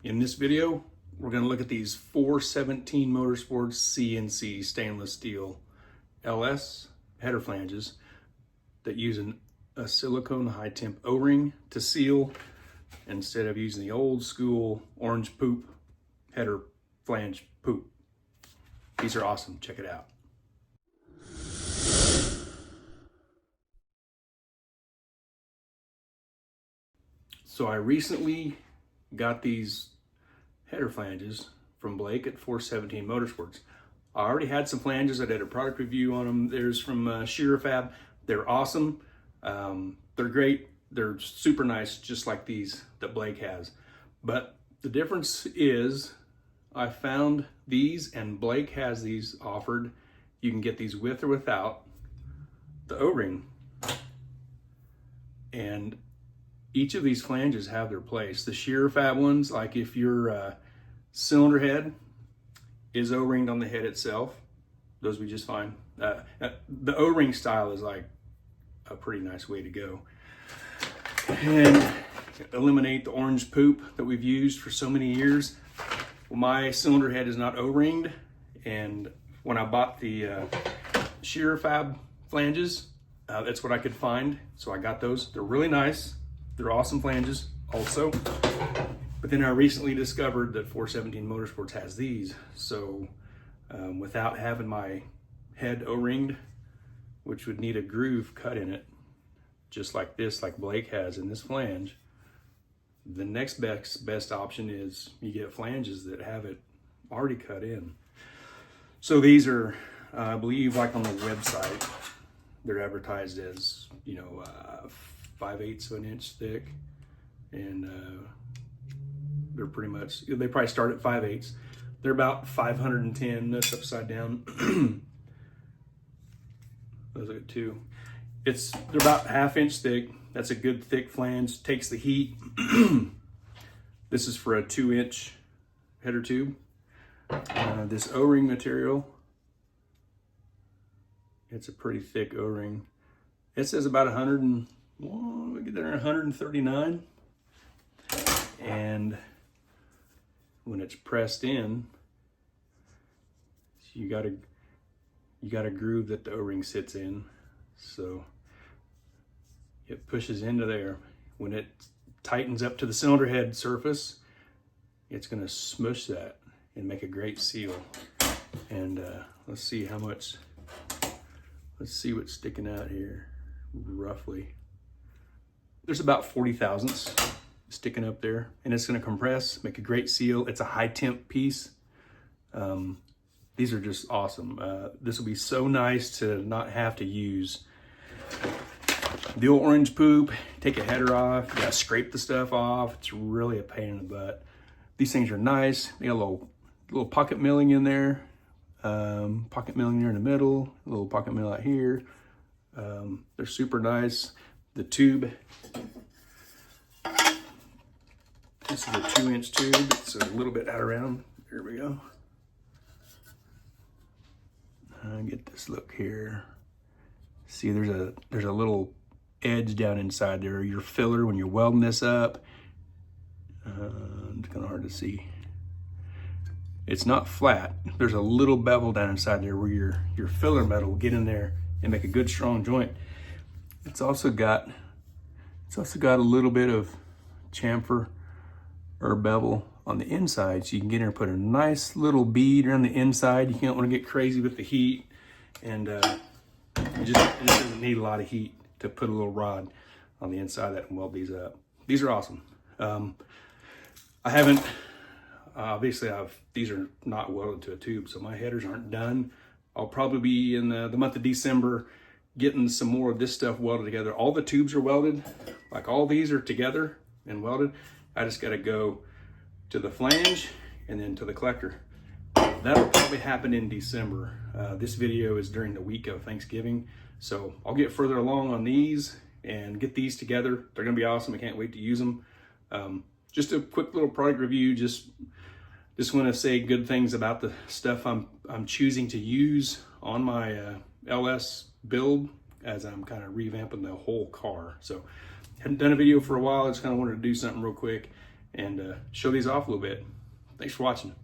In this video, we're going to look at these 417 Motorsports CNC stainless steel LS header flanges that use a silicone high temp O-ring to seal instead of using the old school orange poop header flange poop. These are awesome. Check it out. So I recently got these header flanges from Blake at 417 Motorsports. I already had some flanges. I did a product review on them. There's from Shearer Fab. They're awesome. They're great. They're super nice, just like these that Blake has. But the difference is I found these, and Blake has these offered. You can get these with or without the O-ring. And each of these flanges have their place. The Shearer Fab ones, like if your cylinder head is O-ringed on the head itself, those will be just fine. The O-ring style is like a pretty nice way to go. And eliminate the orange poop that we've used for so many years. Well, my cylinder head is not O-ringed, and when I bought the Shearer Fab flanges, that's what I could find, so I got those. They're really nice. They're awesome flanges also. But then I recently discovered that 417 Motorsports has these. So without having my head O-ringed, which would need a groove cut in it, just like this, like Blake has in this flange, the next best option is you get flanges that have it already cut in. So these are, I believe, like on the website, they're advertised as, 5/8 of an inch thick, and they're pretty much, they probably start at 5/8. They're about 510. That's upside down. Those are two. They're about 1/2 inch thick. That's a good thick flange. Takes the heat. This is for a 2-inch header tube. This O-ring material, it's a pretty thick O-ring. It says about 139, and when it's pressed in, you got a groove that the O-ring sits in, so it pushes into there. When it tightens up to the cylinder head surface, it's going to smush that and make a great seal. And let's see what's sticking out here roughly. There's about 40 thousandths sticking up there, and it's going to compress, make a great seal. It's a high temp piece. These are just awesome. This will be so nice to not have to use the old orange poop, take a header off, you gotta scrape the stuff off. It's really a pain in the butt. These things are nice. They got a little pocket milling in there, pocket milling there in the middle, a little pocket mill out here. They're super nice. The tube, this is a 2-inch tube. It's a little bit out around. There we go. Get this look here. See, there's a little edge down inside there. Your filler when you're welding this up. It's kind of hard to see. It's not flat. There's a little bevel down inside there where your filler metal will get in there and make a good strong joint. It's also got a little bit of chamfer or bevel on the inside, so you can get in and put a nice little bead around the inside. You don't want to get crazy with the heat, and it doesn't need a lot of heat to put a little rod on the inside that can weld these up. These are awesome. I haven't, obviously these are not welded to a tube, so my headers aren't done. I'll probably be in the month of December getting some more of this stuff welded together. All the tubes are welded, like all these are together and welded. I just gotta go to the flange and then to the collector. That'll probably happen in December. This video is during the week of Thanksgiving, so I'll get further along on these and get these together. They're gonna be awesome. I can't wait to use them. Just a quick little product review. Just want to say good things about the stuff I'm choosing to use on my LS build as I'm kind of revamping the whole car. So hadn't done a video for a while. I just kind of wanted to do something real quick and show these off a little bit. Thanks for watching.